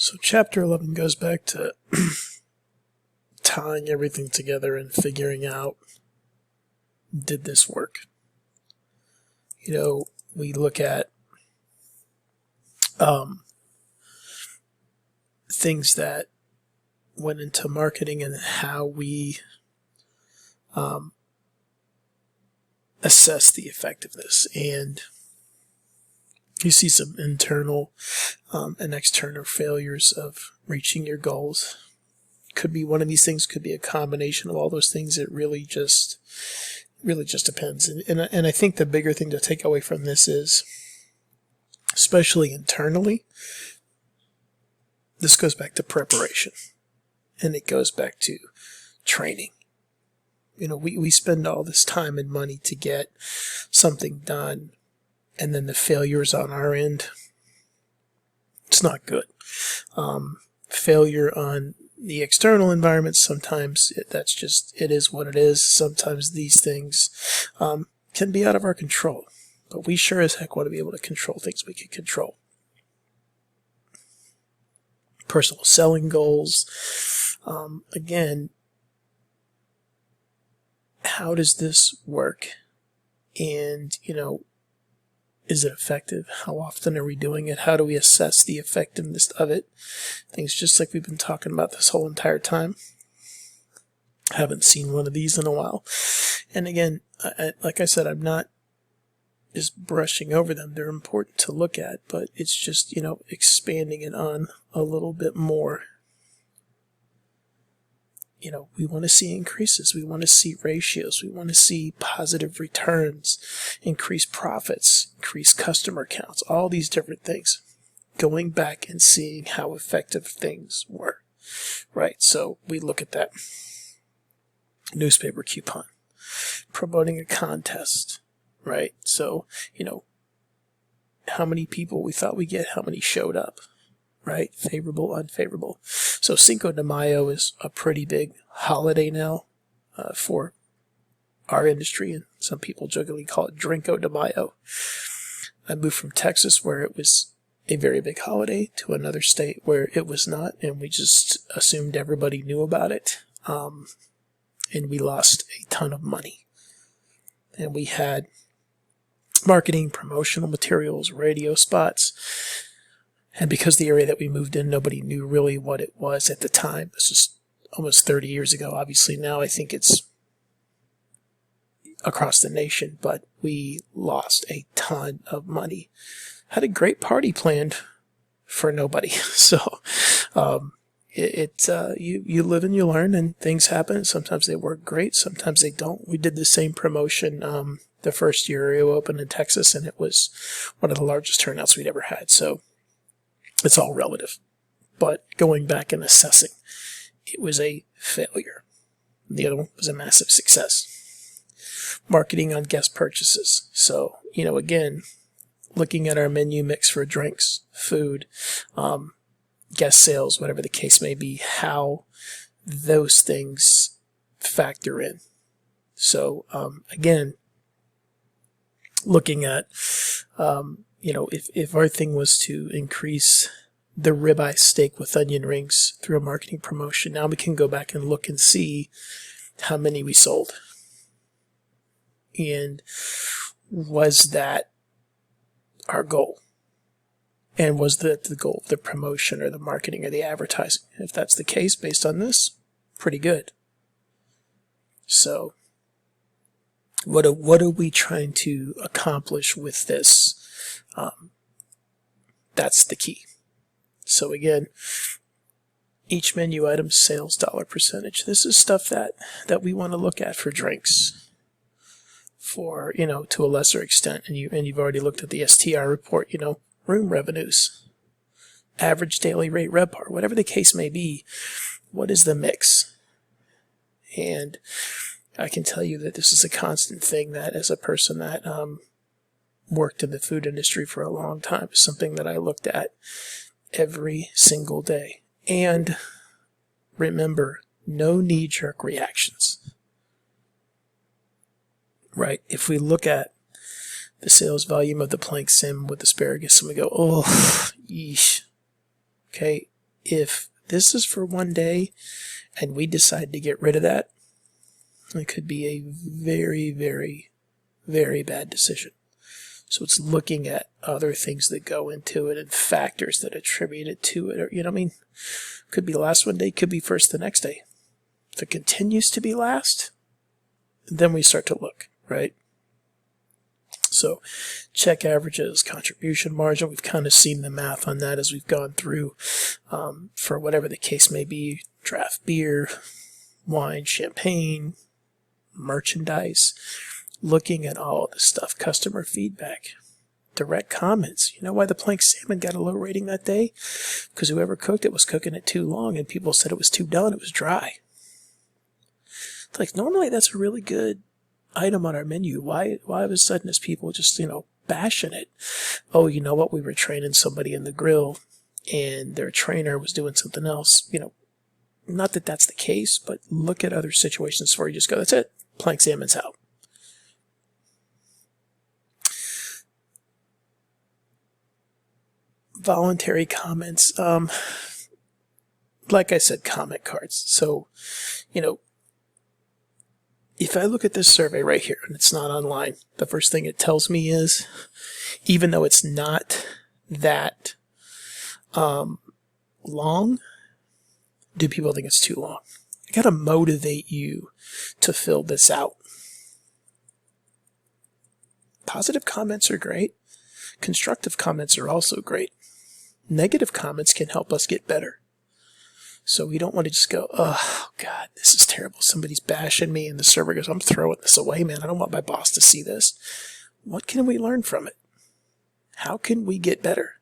So chapter 11 goes back to tying everything together and figuring out, did this work? You know, we look at things that went into marketing and how we assess the effectiveness. And you see some internal and external failures of reaching your goals. Could be one of these things, could be a combination of all those things. It really just depends. And I think the bigger thing to take away from this is, especially internally, this goes back to preparation. And it goes back to training. You know, we spend all this time and money to get something done, and then the failures on our end, it's not good. Failure on the external environment, sometimes that's just, it is what it is. Sometimes these things can be out of our control, but we sure as heck want to be able to control things we can control. Personal selling goals. Again, how does this work? And, you know, is it effective? How often are we doing it? How do we assess the effectiveness of it? Things just like we've been talking about this whole entire time. Haven't seen one of these in a while. And again, like I said, I'm not just brushing over them. They're important to look at, but it's just, you know, expanding it on a little bit more. You know, we want to see increases. We want to see ratios. We want to see positive returns, increase profits, increase customer counts, all these different things. Going back and seeing how effective things were, right? So we look at that. Newspaper coupon, promoting a contest, right? So, you know, how many people we thought we'd get, how many showed up, right? Favorable, unfavorable. So Cinco de Mayo is a pretty big holiday now for our industry, and some people jokingly call it Drinko de Mayo. I moved from Texas, where it was a very big holiday, to another state where it was not, and we just assumed everybody knew about it, and we lost a ton of money. And we had marketing, promotional materials, radio spots. And because the area that we moved in, nobody knew really what it was at the time. This is almost 30 years ago. Obviously, now I think it's across the nation, but we lost a ton of money. Had a great party planned for nobody. So you live and you learn, and things happen. Sometimes they work great, sometimes they don't. We did the same promotion the first year we opened in Texas, and it was one of the largest turnouts we'd ever had. So it's all relative. But going back and assessing, it was a failure. The other one was a massive success. Marketing on guest purchases. So, you know, again, looking at our menu mix for drinks, food, guest sales, whatever the case may be, how those things factor in. So, again, looking at, you know, if our thing was to increase the ribeye steak with onion rings through a marketing promotion, now we can go back and look and see how many we sold. And was that our goal? And was that the goal of the promotion or the marketing or the advertising? If that's the case, based on this, pretty good. So, what are we trying to accomplish with this? That's the key. So again, each menu item sales dollar percentage. This is stuff that we want to look at for drinks. For, you know, to a lesser extent, and you've already looked at the STR report, you know, room revenues, average daily rate RevPAR, whatever the case may be, what is the mix? And I can tell you that this is a constant thing that, as a person that worked in the food industry for a long time, is something that I looked at every single day. And remember, no knee-jerk reactions. Right? If we look at the sales volume of the plank sim with asparagus and we go, oh, yeesh. Okay, if this is for one day and we decide to get rid of that, it could be a very, very, very bad decision. So it's looking at other things that go into it and factors that attribute it to it. Or, you know what I mean? Could be last one day, could be first the next day. If it continues to be last, then we start to look, right? So check averages, contribution margin, we've kind of seen the math on that as we've gone through for whatever the case may be, draft beer, wine, champagne, merchandise, looking at all of this stuff, customer feedback, direct comments. You know why the plank salmon got a low rating that day? Because whoever cooked it was cooking it too long and people said it was too done, it was dry. It's like, normally that's a really good item on our menu. Why all of a sudden is people just, bashing it? Oh, you know what? We were training somebody in the grill and their trainer was doing something else. Not that that's the case, but look at other situations where you just go, that's it. Plank salmon's out. Voluntary comments. Like I said, comment cards. So, if I look at this survey right here, and it's not online, the first thing it tells me is, even though it's not that long, do people think it's too long? I got to motivate you to fill this out. Positive comments are great. Constructive comments are also great. Negative comments can help us get better. So we don't want to just go, oh, God, this is terrible. Somebody's bashing me, and the server goes, I'm throwing this away, man. I don't want my boss to see this. What can we learn from it? How can we get better?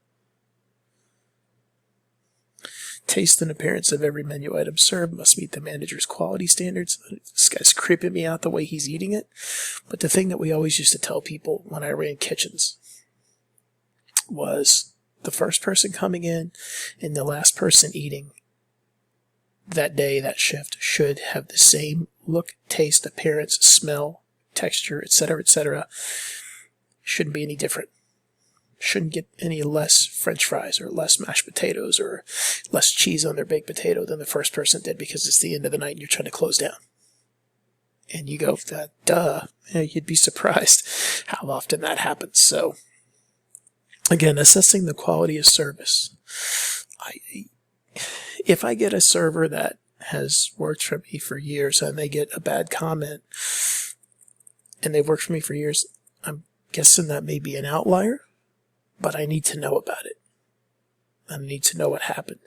Taste and appearance of every menu item served must meet the manager's quality standards. This guy's creeping me out the way he's eating it. But the thing that we always used to tell people when I ran kitchens was the first person coming in and the last person eating that day, that shift, should have the same look, taste, appearance, smell, texture, etc., etc. Shouldn't be any different. Shouldn't get any less French fries or less mashed potatoes or less cheese on their baked potato than the first person did, because it's the end of the night and you're trying to close down. And you go, duh. You'd be surprised how often that happens. So, again, assessing the quality of service. If I get a server that has worked for me for years and they get a bad comment and they've worked for me for years, I'm guessing that may be an outlier, but I need to know about it. I need to know what happened.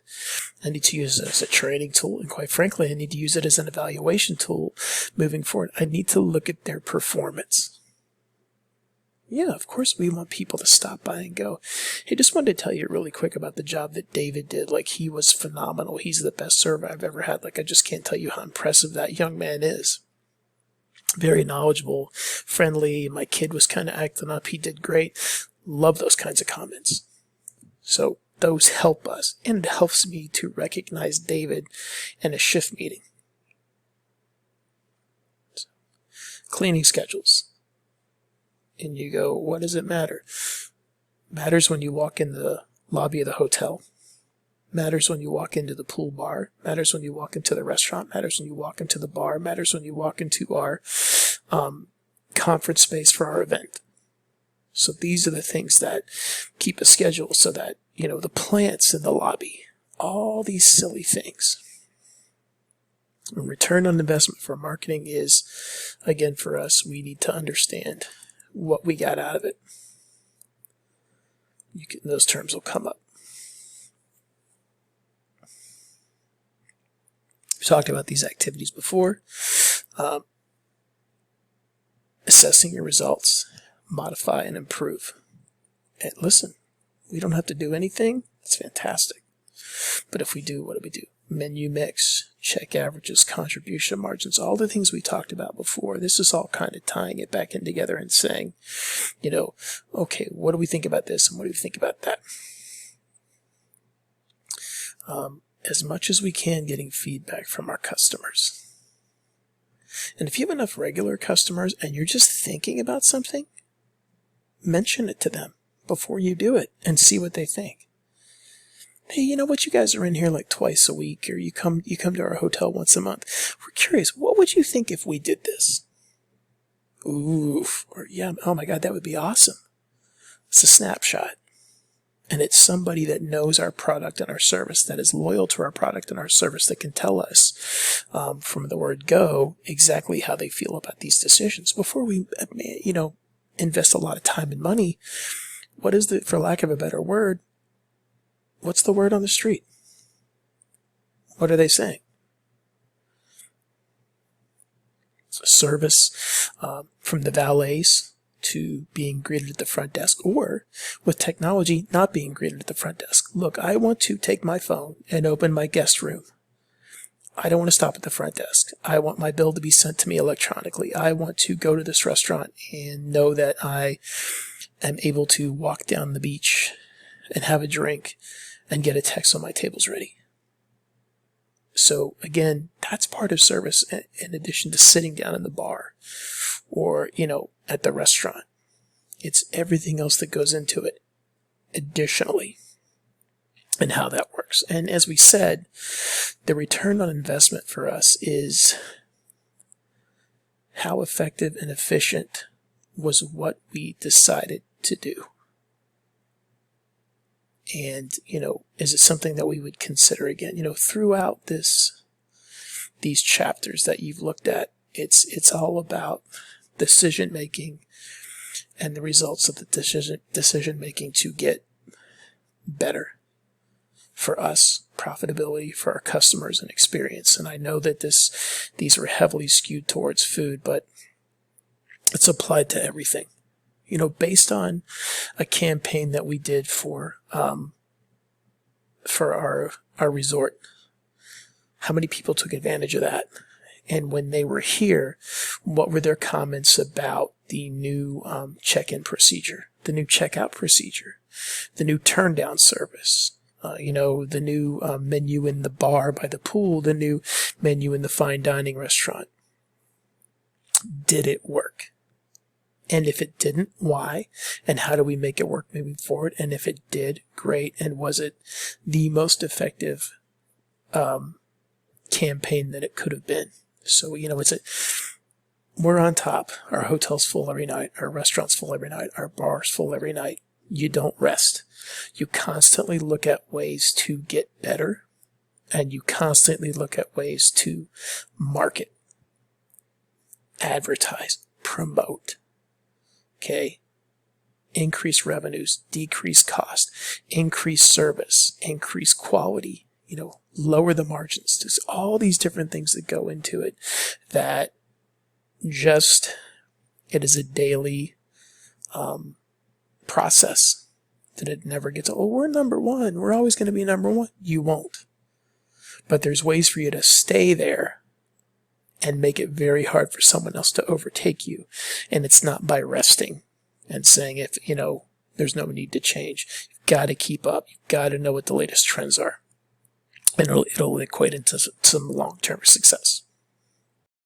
I need to use it as a training tool, and quite frankly, I need to use it as an evaluation tool moving forward. I need to look at their performance. Yeah, of course we want people to stop by and go, hey, just wanted to tell you really quick about the job that David did. Like, he was phenomenal. He's the best server I've ever had. Like, I just can't tell you how impressive that young man is. Very knowledgeable, friendly. My kid was kind of acting up. He did great. Love those kinds of comments. So those help us, and it helps me to recognize David in a shift meeting. So, cleaning schedules. And you go, what does it matter? Matters when you walk in the lobby of the hotel. Matters when you walk into the pool bar. Matters when you walk into the restaurant. Matters when you walk into the bar. Matters when you walk into our conference space for our event. So these are the things that keep a schedule, so that, the plants in the lobby, all these silly things. And return on investment for marketing is, again, for us, we need to understand what we got out of it. Those terms will come up. We talked about these activities before. Assessing your results, modify and improve. And listen, we don't have to do anything. It's fantastic. But if we do, what do? Menu mix, check averages, contribution margins, all the things we talked about before. This is all kind of tying it back in together and saying, okay, what do we think about this and what do we think about that? As much as we can, getting feedback from our customers. And if you have enough regular customers and you're just thinking about something, mention it to them before you do it and see what they think. hey, you know what? You guys are in here like twice a week, or you come to our hotel once a month. We're curious. What would you think if we did this? Ooh, or yeah, oh my God, that would be awesome. It's a snapshot. And it's somebody that knows our product and our service, that is loyal to our product and our service, that can tell us from the word go exactly how they feel about these decisions before we, invest a lot of time and money. What is the, for lack of a better word, what's the word on the street? What are they saying? So service from the valets to being greeted at the front desk, or with technology not being greeted at the front desk. Look, I want to take my phone and open my guest room. I don't want to stop at the front desk. I want my bill to be sent to me electronically. I want to go to this restaurant and know that I am able to walk down the beach and have a drink and get a text on my table's ready. So again, that's part of service in addition to sitting down in the bar or, at the restaurant. It's everything else that goes into it additionally and how that works. And as we said, the return on investment for us is how effective and efficient was what we decided to do. And, is it something that we would consider again? Throughout these chapters that you've looked at, it's all about decision making and the results of the decision making to get better for us, profitability for our customers, and experience. And I know that these were heavily skewed towards food, but it's applied to everything. Based on a campaign that we did for our resort, how many people took advantage of that? And when they were here, what were their comments about the new check-in procedure, the new checkout procedure, the new turn-down service, the new menu in the bar by the pool, the new menu in the fine dining restaurant? Did it work? And if it didn't, why? And how do we make it work moving forward? And if it did, great. And was it the most effective campaign that it could have been? So, we're on top. Our hotel's full every night. Our restaurant's full every night. Our bar's full every night. You don't rest. You constantly look at ways to get better, and you constantly look at ways to market, advertise, promote. Okay? Increase revenues, decrease cost, increase service, increase quality, lower the margins. There's all these different things that go into it that it is a daily process that it never gets, we're number one. We're always going to be number one. You won't. But there's ways for you to stay there and make it very hard for someone else to overtake you. And it's not by resting and saying, if, there's no need to change. You've got to keep up. You've got to know what the latest trends are. And it'll equate into some long-term success.